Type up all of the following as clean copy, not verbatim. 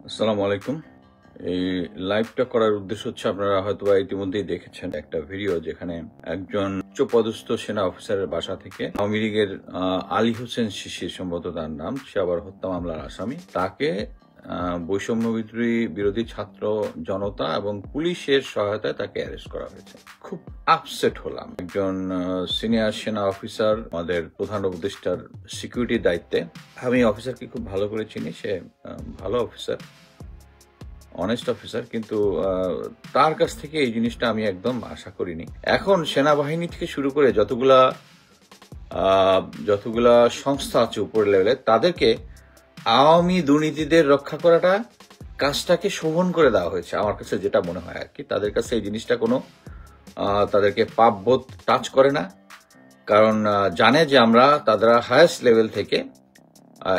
আসসালামু আলাইকুম। এই লাইভটা করার উদ্দেশ্য হচ্ছে, আপনারা হয়তো ইতিমধ্যেই দেখেছেন একটা ভিডিও যেখানে একজন উচ্চপদস্থ সেনা অফিসারের বাসা থেকে আওয়ামী লীগের আলী হোসেন শিশির, সম্ভবত তার নাম, সে আবার হত্যা মামলার আসামি, তাকে বৈষম্য বিরোধী ছাত্র জনতা এবং পুলিশের সহায়তায় তাকে অ্যারেস্ট করা হয়েছে। খুব আপসেট হলাম। একজন সিনিয়র সেনা অফিসার, আমাদের প্রধান উপদেষ্টার সিকিউরিটির দায়িত্বে। আমি অফিসারকে খুব ভালো করে চিনি, সে ভালো অফিসার, অনেস্ট অফিসার, কিন্তু তার কাছ থেকে এই জিনিসটা আমি একদম আশা করিনি। এখন সেনাবাহিনী থেকে শুরু করে যতগুলা সংস্থা আছে উপরের লেভেলে, তাদেরকে আওয়ামী দুর্নীতিদের রক্ষা করাটা কাজটাকে শোভন করে দেওয়া হয়েছে। আমার কাছে যেটা মনে হয় আর কি, তাদের কাছে এই জিনিসটা কোনো তাদেরকে পাপবোধ টাচ করে না, কারণ জানে যে আমরা তাদের হায়েস্ট লেভেল থেকে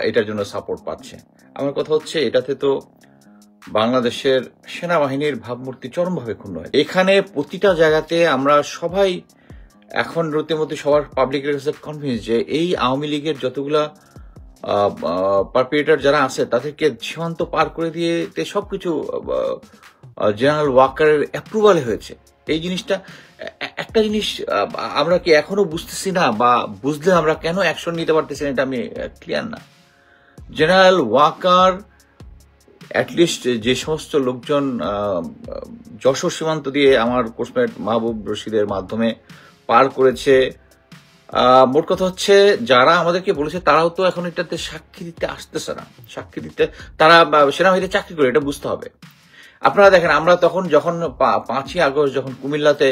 এটার জন্য সাপোর্ট পাচ্ছে। আমার কথা হচ্ছে, এটাতে তো বাংলাদেশের সেনাবাহিনীর ভাবমূর্তি চরমভাবে ক্ষুণ্ণ হয়। এখানে প্রতিটা জায়গাতে আমরা সবাই এখন রীতিমতো সবার পাবলিকের কাছে কনভিন্স যে এই আওয়ামী লীগের যতগুলা পারপিটেটর যারা আছে, তাদেরকে সীমান্ত পার করে দিয়ে সবকিছু জেনারেল ওয়াকারের অ্যাপ্রুভালে হয়েছে। এই জিনিসটা, একটা জিনিস আমরা কি এখনো বুঝতেছি না, বা বুঝলে আমরা কেন অ্যাকশন নিতে পারতেছি না, এটা আমি ক্লিয়ার না। জেনারেল ওয়াকার অ্যাটলিস্ট যে সমস্ত লোকজন যশোর সীমান্ত দিয়ে আমার কোর্সমেট মাহবুব রশিদের মাধ্যমে পার করেছে, মোট কথা হচ্ছে যারা আমাদেরকে বলেছে তারাও তো এখন এটাতে সাক্ষী দিতে আসতেছে না। সাক্ষী দিতে তারা সেনাবাহিনীতে চাকরি করে, এটা বুঝতে হবে। আপনারা দেখেন, আমরা যখন 5ই আগস্ট যখন কুমিল্লাতে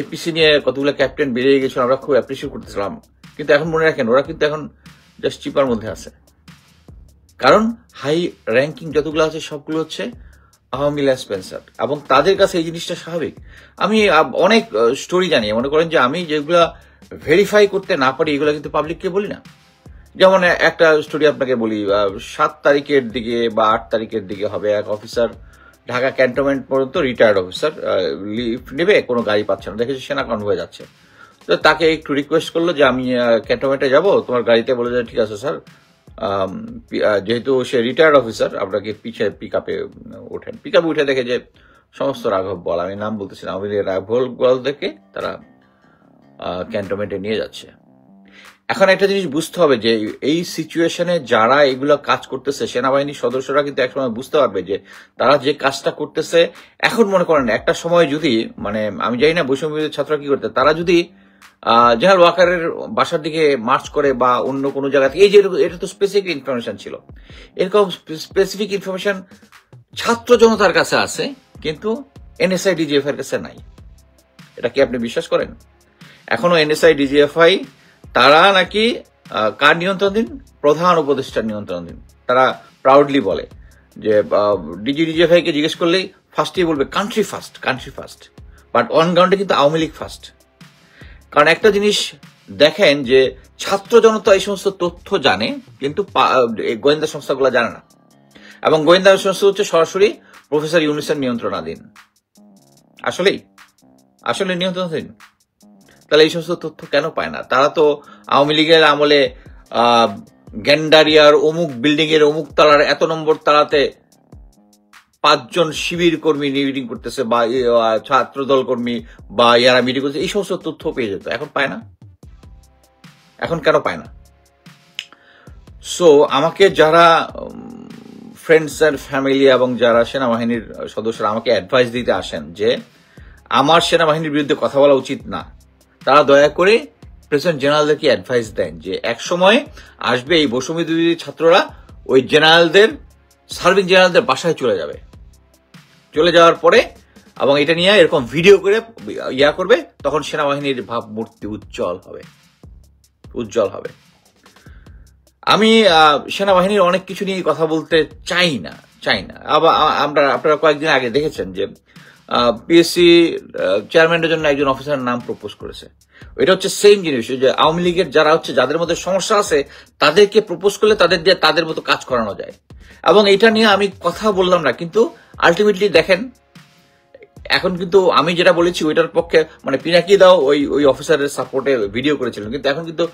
এপিসি নিয়ে কতগুলো ক্যাপ্টেন বেরিয়ে গেছিল, আমরা খুব অ্যাপ্রিসিয়েট করতেছিলাম, কিন্তু এখন মনে রাখেন ওরা কিন্তু এখন জাস্ট চিপার মধ্যে আছে, কারণ হাই র্যাঙ্কিং যতগুলো আছে সবগুলো হচ্ছে আওয়ামী লীগ স্পন্সর, এবং তাদের কাছে এই জিনিসটা স্বাভাবিক। আমি অনেক স্টোরি জানি, মনে করেন যে আমি যেগুলা ভেরিফাই করতে না পারি এগুলো কিন্তু পাবলিককে বলি না। যেমন একটা স্টোরি আপনাকে বলি, 7 তারিখের দিকে বা 8 তারিখের দিকে হবে, এক অফিসার ঢাকা ক্যান্টনমেন্ট পর্যন্ত, রিটায়ার্ড অফিসার, লিভ নেবে, কোনো গাড়ি পাচ্ছে না, দেখেছি সেনা কনভয়ে যাচ্ছে। তো তাকে একটু রিকোয়েস্ট করলো যে আমি ক্যান্টনমেন্টে যাব, তোমার গাড়িতে, বলে যে ঠিক আছে স্যার, যেহেতু সে রিটায়ার্ড অফিসার, আপনাকে পিক আপে ওঠেন। পিক আপে উঠে দেখে যে সমস্ত রাঘব বল, আমি নাম বলতেছিলাম, আমি রাঘব বল দেখে তারা ক্যান্টনমেন্টে নিয়ে যাচ্ছে। এখন একটা জিনিস বুঝতে হবে যে এই সিচুয়েশনে যারা এগুলো কাজ করতেছে, সেনাবাহিনীর সদস্যরা কিন্তু একসময় বুঝতে পারবে যে তারা যে কাজটা করতেছে। এখন মনে করেন একটা সময় যদি, মানে আমি জানি না বৈষম্য ছাত্ররা কি করতে, তারা যদি জেনারেল ওয়াকারের বাসার দিকে মার্চ করে বা অন্য কোনো জায়গা থেকে, এই যে এটা তো স্পেসিফিক ইনফরমেশন ছিল, এরকম স্পেসিফিক ইনফরমেশন ছাত্র জনতার কাছে আছে, কিন্তু এনএসআই ডিজিএফআই এর কাছে নাই। এটা কি আপনি বিশ্বাস করেন? এখনো এনএসআই ডিজিএফআই তারা নাকি কার নিয়ন্ত্রণাধীন? প্রধান উপদেষ্টার নিয়ন্ত্রণাধীন। তারা প্রাউডলি বলে যে ডিজিএফআই কে জিজ্ঞেস করলেই ফার্স্টই বলবে কান্ট্রি ফার্স্ট, বাট অন গ্রাউন্ডে কিন্তু আওয়ামী লীগ ফার্স্ট। কারণ একটা জিনিস দেখেন যে ছাত্র জনতা এই সমস্ত তথ্য জানে, কিন্তু গোয়েন্দা সংস্থাগুলো জানে না, এবং গোয়েন্দা সংস্থা হচ্ছে সরাসরি প্রফেসর ইউনূসের নিয়ন্ত্রণাধীন। আসলে নিয়ন্ত্রণাধীন। তাহলে এই সমস্ত তথ্য কেন পায় না? তারা তো আওয়ামী লীগের আমলে গ্যান্ডারিয়ার অমুক বিল্ডিং এর অমুক তালার এত নম্বর তালাতে 5 জন শিবির কর্মী মিটিং করতেছে, বা ছাত্রদল কর্মী বা ইয়ারা মিটিং করছে, এই সমস্ত তথ্য পেয়ে যেত। এখন পায় না। এখন কেন পায় না? সো আমাকে যারা ফ্রেন্ডস এন্ড ফ্যামিলি এবং যারা সেনাবাহিনীর সদস্যরা আমাকে অ্যাডভাইস দিতে আসেন যে আমার সেনাবাহিনীর বিরুদ্ধে কথা বলা উচিত না, তারা দয়া করে প্রেসিডেন্ট জেনারেলদেরকে অ্যাডভাইস দেন যে এক সময় আসবে এই বৈষম্য বিরোধী ছাত্ররা ওই সার্ভিং জেনারেলদের বাসায় চলে যাওয়ার পরে, এবং এটা নিয়ে এরকম ভিডিও করে করবে, তখন সেনাবাহিনীর ভাবমূর্তি উজ্জ্বল হবে। আমি সেনাবাহিনীর অনেক কিছু নিয়ে কথা বলতে চাই না। আবার আপনারা কয়েকদিন আগে দেখেছেন যে পিএসসি চেয়ারম্যানের জন্য একজন অফিসারের নাম প্রপোজ করেছে। এটা হচ্ছে সেম জিনিস, যে আওয়ামী লীগের যারা হচ্ছে, যাদের মধ্যে সমস্যা আছে, তাদেরকে প্রপোজ করলে তাদের দিয়ে তাদের মতো কাজ করানো যায়। এবং এটা নিয়ে আমি কথা বললাম না, কিন্তু আলটিমেটলি দেখেন, এখন কিন্তু আমি যেটা বলেছি ওইটার পক্ষে, মানে পিনাকি দাও ওই অফিসারের সাপোর্টে ভিডিও করেছিলেন, কিন্তু এখন কিন্তু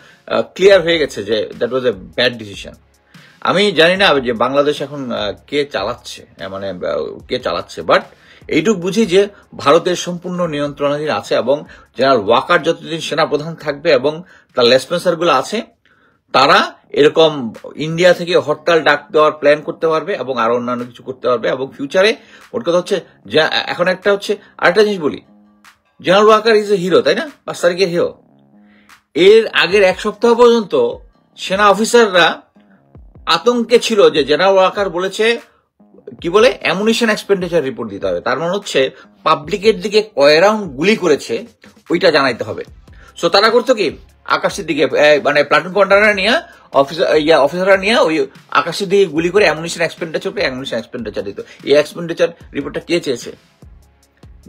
ক্লিয়ার হয়ে গেছে যে that was a bad decision. আমি জানি না যে বাংলাদেশ এখন কে চালাচ্ছে, মানে কে চালাচ্ছে, বাট এইটুক বুঝি যে ভারতের সম্পূর্ণ নিয়ন্ত্রণাধীন আছে এবং জেনারেল ওয়াকার যতদিন সেনাপ্রধান থাকবে এবং তার লেসপেন্সার গুলো আছে, তারা এরকম ইন্ডিয়া থেকে হরতাল ডাক দেওয়ার প্ল্যান করতে পারবে এবং আরো অন্যান্য কিছু করতে পারবে। এবং ফিউচারে ওর কথা হচ্ছে এখন একটা হচ্ছে আরেকটা জিনিস বলি, general Waker is a hero, তাই না? 5 তারিখের হিরো। এর আগের 1 সপ্তাহ পর্যন্ত সেনা অফিসাররা আতঙ্কে ছিল যে জেনারেল ওয়াকার বলেছে কি বলে অ্যামুনিশন এক্সপেন্ডিচার রিপোর্ট দিতে হবে, তার মানে হচ্ছে পাবলিকের দিকে কয় রাউন্ড গুলি করেছে ওইটা জানাইতে হবে। সো তারা করতো কি, আকাশের দিকে মানে প্লাটুন কমান্ডাররা নিয়ে অফিসাররা নিয়ে ওই আকাশের দিকে গুলি করে অ্যামুনিশন এক্সপেন্ডিচার দিত। এই এক্সপেন্ডিচার রিপোর্টটা কে চেয়েছে?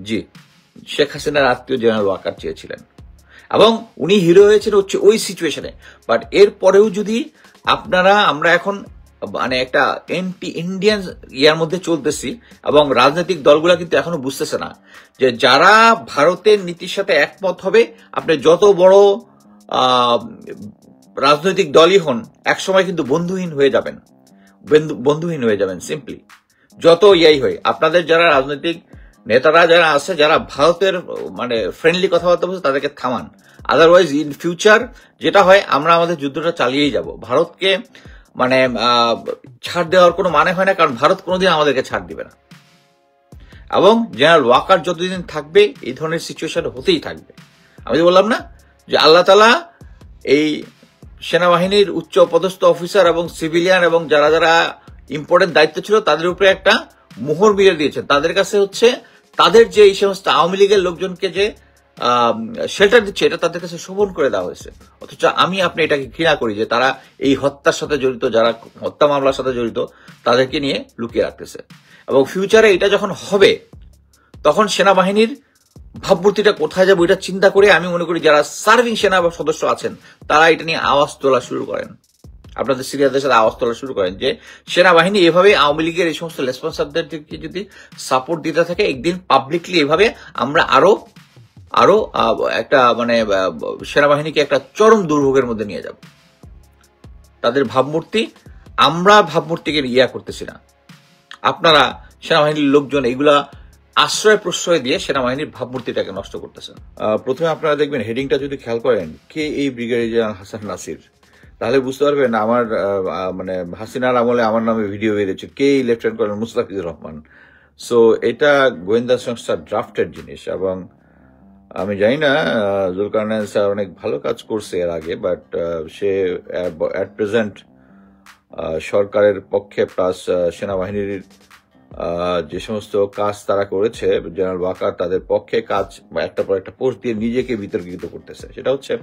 জি, শেখ হাসিনার আত্মীয় জেনারেল ওয়াকার চেয়েছিলেন এবং উনি হিরো হয়েছেন হচ্ছে ওই সিচুয়েশনে। বাট এর পরেও যদি আমরা এখন মানে একটা এন্টি ইন্ডিয়ান ইয়ার মধ্যে চলতেছি এবং রাজনৈতিক দলগুলা কিন্তু এখনো বুঝতেছে না যে যারা ভারতের নীতির সাথে একমত হবে, আপনি যত বড় রাজনৈতিক দলই হন, একসময় কিন্তু বন্ধুহীন হয়ে যাবেন সিম্পলি। যত ইয়াই হয়, আপনাদের যারা রাজনৈতিক নেতারা যারা আছে, যারা ভারতের মানে ফ্রেন্ডলি কথাবার্তা বলছে, তাদেরকে থামান। আদারওয়াইজ ইন ফিউচার যেটা হয়, আমরা আমাদের যুদ্ধটা চালিয়েই যাব। ভারতকে মানে ছাড় দেওয়ার কোনো মানে হয় না, কারণ ভারত কোনোদিন আমাদেরকে ছাড় দিবে না। এবং জেনারেল ওয়াকার যতদিন থাকবে এই ধরনের সিচুয়েশন হতেই থাকবে। আমি তো বললাম না যে আল্লাহ তাআলা এই সেনাবাহিনীর উচ্চ পদস্থ অফিসার এবং সিভিলিয়ান এবং যারা যারা ইম্পর্টেন্ট দায়িত্ব ছিল তাদের উপরে একটা মোহর মিলে দিয়েছেন। তাদের কাছে হচ্ছে তাদের যে এই সমস্ত আওয়ামী লীগের লোকজনকে যে শেল্টার দিচ্ছে, এটা তাদের কাছে শোভন করে দেওয়া হয়েছে। অথচ আপনি এটাকে ঘৃণা করি যে তারা এই হত্যার সাথে জড়িত, যারা হত্যা মামলার সাথে জড়িত, তাদেরকে নিয়ে লুকিয়ে রাখতেছে। এবং ফিউচারে এটা যখন হবে, তখন সেনাবাহিনীর ভাবমূর্তিটা কোথায় যাবে এটা চিন্তা করে আমি মনে করি যারা সার্ভিং সেনা সদস্য আছেন তারা এটা নিয়ে আওয়াজ তোলা শুরু করেন, আপনাদের সিনিয়রদের সাথে আওয়াজ তোলা শুরু করেন যে সেনাবাহিনী এভাবে আওয়ামী লীগের এই সমস্ত রেসপন্সারদেরকে যদি সাপোর্ট দিতে থাকে, একদিন পাবলিকলি এভাবে আমরা আরো একটা মানে সেনাবাহিনীকে একটা চরম দুর্ভোগের মধ্যে নিয়ে যাব। তাদের ভাবমূর্তি, আমরা ভাবমূর্তিকে ইয়া করতেছি না, আপনারা সেনাবাহিনীর লোকজন এগুলা আশ্রয় প্রশ্রয় দিয়ে সেনাবাহিনীর ভাবমূর্তিটাকে নষ্ট করতেছেন। প্রথমে আপনারা দেখবেন হেডিংটা যদি খেয়াল করেন, কে এই ব্রিগেডিয়ার জেনারেল হাসান নাসির, তাহলে বুঝতে পারবেন আমার মানে হাসিনার আমলে আমার নামে ভিডিও বেরিয়েছে, কে এই lieutenant colonel Mustafizur Rahman. So এটা গোয়েন্দা সংস্থার ড্রাফটেড জিনিস এবং আমি জানি না জুলকারনাইন স্যার অনেক ভালো কাজ করছে এর আগে, বাট সে অ্যাট প্রেজেন্ট সরকারের পক্ষে প্লাস সেনাবাহিনীর যে সমস্ত কাজ তারা করেছে, জেনারেল ওয়াকার তাদের পক্ষে কাজ একটা পর একটা পোস্ট দিয়ে নিজেকে বিতর্কিত করতেছে। সেটা হচ্ছে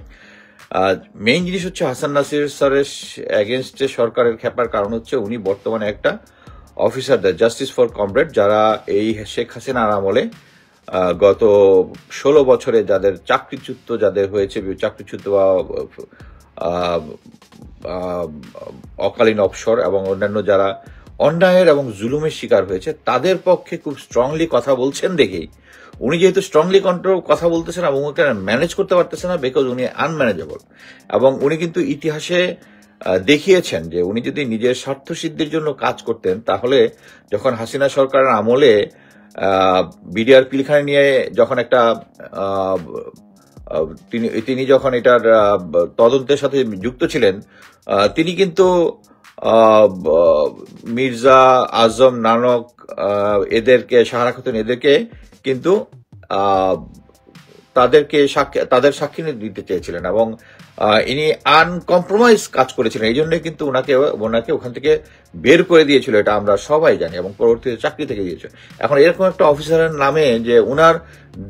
মেইন জিনিস হচ্ছে হাসান নাসির স্যারের এগেনস্টে সরকারের খেপার কারণ হচ্ছে উনি বর্তমানে একটা অফিসারদের জাস্টিস ফর কমরেড, যারা এই শেখ হাসিনার আমলে গত 16 বছরে যাদের চাকরিচ্যুত যাদের হয়েছে, চাকরিচ্যুত বা অকালীন অবসর এবং অন্যান্য যারা অন্যায়ের এবং জুলুমের শিকার হয়েছে, তাদের পক্ষে খুব স্ট্রংলি কথা বলছেন দেখেই উনি যেহেতু স্ট্রংলি কথা বলতেছেন এবং ওকে ম্যানেজ করতে পারতেছেন না, বিকজ উনি আনম্যানেজেবল। এবং উনি কিন্তু ইতিহাসে দেখিয়েছেন যে উনি যদি নিজের স্বার্থ সিদ্ধির জন্য কাজ করতেন, তাহলে যখন হাসিনা সরকারের আমলে বিডিআর পিলখানা নিয়ে যখন একটা তিনি যখন এটার তদন্তের সাথে যুক্ত ছিলেন, তিনি কিন্তু মির্জা আজম, নানক, এদেরকে, সাহারা খাতুন, এদেরকে কিন্তু তাদের সাক্ষী দিতে চেয়েছিলেন এবং ইনি আনকম্প্রোমাইজ কাজ করেছিলেন। এই জন্য কিন্তু ওনাকে ওখান থেকে বের করে দিয়েছিল, এটা আমরা সবাই জানি, এবং পরবর্তীতে চাকরি থেকে দিয়েছে। এখন এরকম একটা অফিসারের নামে যে উনার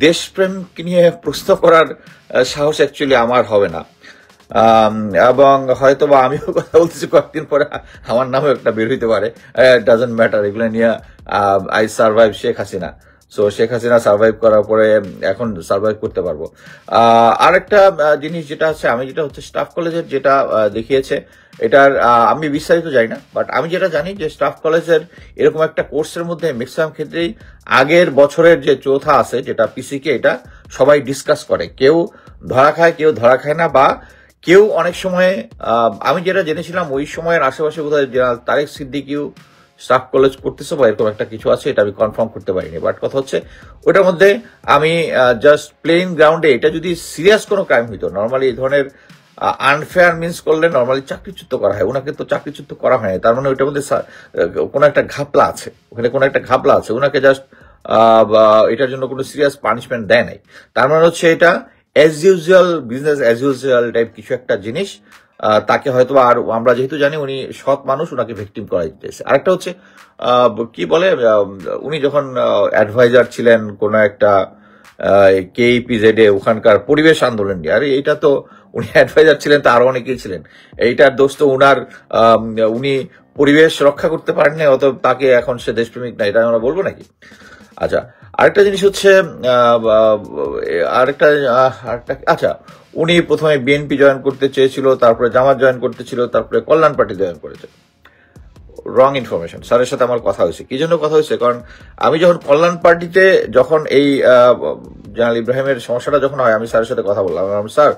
দেশপ্রেমকে নিয়ে প্রশ্ন করার সাহস অ্যাকচুয়ালি আমার হবে না। এবং হয়তো বা আমিও কথা বলতেছি, কয়েকদিন পরে আমার নামেও একটা বের হইতে পারে, ডাজন্ট ম্যাটার, এগুলো নিয়ে I survive Sheikh Hasina. So Sheikh Hasina survive করার পরে এখন সার্ভাইভ করতে পারবো। আরেকটা জিনিস যেটা আছে, আমি যেটা হচ্ছে স্টাফ কলেজের যেটা দেখিয়েছে, এটার আমি বিস্তারিত জানি না, বাট আমি যেটা জানি যে স্টাফ কলেজের এরকম একটা কোর্সের মধ্যে ম্যাক্সিমাম ক্ষেত্রেই আগের বছরের যে চৌথা আছে যেটা পিসিকে, এটা সবাই ডিসকাস করে, কেউ ধরা খায় কেউ ধরা খায় না, বা কেউ অনেক সময় আমি যেটা জেনেছিলাম ওই সময়ের আশেপাশে বোধহয় জেনারেল তারেক সিদ্দিকীও স্টাফ কলেজ করতেছে বা এরকম একটা কিছু আছে, এটা আমি কনফার্ম করতে পারিনি। বাট কথা হচ্ছে ওটার মধ্যে আমি জাস্ট প্লেইন গ্রাউন্ডে এটা যদি সিরিয়াস কোনো ক্রাইম হইতো, নর্মালি এই ধরনের আনফেয়ার মিন্স করলে নর্মালি চাকরিচ্যুত করা হয়, ওনাকে তো চাকরিচ্যুত করা হয়, তার মানে ওইটার মধ্যে কোনো একটা ঘাপলা আছে, ওখানে কোনো একটা ঘাপলা আছে, ওনাকে জাস্ট এটার জন্য কোনো সিরিয়াস পানিশমেন্ট দেয় নাই। তার মানে হচ্ছে এটা as usual, business as usual type কিছু একটা জিনিস। তাকে হয়তো, আর আমরা যেহেতু জানি উনি সৎ মানুষ, ওনাকে ভিকটিম করা যেতেছে। আরেকটা হচ্ছে কি বলে, উনি যখন অ্যাডভাইজার ছিলেন কোন একটা KEPZ এ ওখানকার পরিবেশ আন্দোলন নিয়ে, আরে এইটা তো উনি অ্যাডভাইজার ছিলেন, তো আরো অনেকেই ছিলেন, এইটার দোষ তো উনার, উনি পরিবেশ রক্ষা করতে পারেননি, অত তাকে এখন সে দেশপ্রেমিক না, এটা আমরা বলবো নাকি? আচ্ছা, আরেকটা জিনিস হচ্ছে আরেকটা আচ্ছা, উনি প্রথমে বিএনপি জয়েন করতে চেয়েছিল, তারপরে জামাত জয়েন করতে ছিল, তারপরে কল্যাণ পার্টি জয়েন করেছে। Wrong information. স্যারের সাথে আমার কথা হয়েছে, কি জন্য কথা হয়েছে, কারণ আমি যখন কল্যাণ পার্টিতে, যখন এই জেনারেল ইব্রাহিমের সমস্যাটা যখন হয়, আমি স্যারের সাথে কথা বললাম, স্যার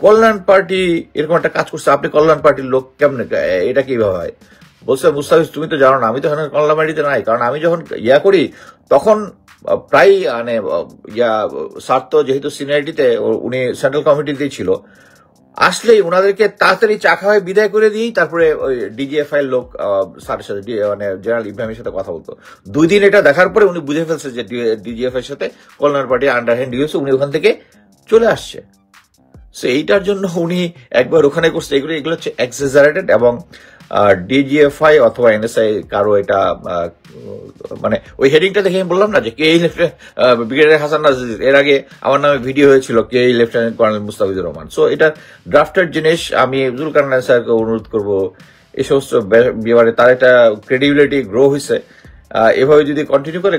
কল্যাণ পার্টি এরকম একটা কাজ করছে, আপনি কল্যাণ পার্টির লোক কেমনে, এটা কিভাবে হয়? বলছে মুস্তাফিজ তুমি তো জানো না, আমি তো এখানে কল্যাণ পার্টিতে নাই, কারণ আমি যখন করি তখন প্রায় মানে স্যার তো যেহেতু সিনিয়রিটিতে, উনি সেন্ট্রাল কমিটিতেই ছিল, আসলেই ওনাদেরকে তাড়াতাড়ি চা খাওয়ায় বিদায় করে দিয়েই তারপরে ওই DGFI এর লোক স্যারের সাথে, মানে জেনারেল ইব্রাহিমের সাথে কথা বলতো। 2 দিন এটা দেখার পরে উনি বুঝে ফেলছে যে DGFI এর সাথে কল্যাণ পার্টি আন্ডারহ্যান্ড ইউছে, উনি ওখান থেকে চলে আসছে। এইটার জন্য উনি একবার ওখানে করছে, এগুলো হচ্ছে এক্সাজারেটেড, এবং DGFI অথবা NSI কারো এটা মানে ওই হেডিংটা দেখে আমি বললাম না যে ব্রিগেডিয়ার হাসান নাজির, এর আগে আমার নামে ভিডিও হয়েছিল lieutenant colonel Mustafizur Rahman. So এটা ড্রাফটেড জিনিস, আমি জুলকারনাইন স্যারকে অনুরোধ করবো এই সমস্ত ব্যাপারে, তার একটা ক্রেডিবিলিটি গ্রো হয়েছে, এভাবে যদি কন্টিনিউ করে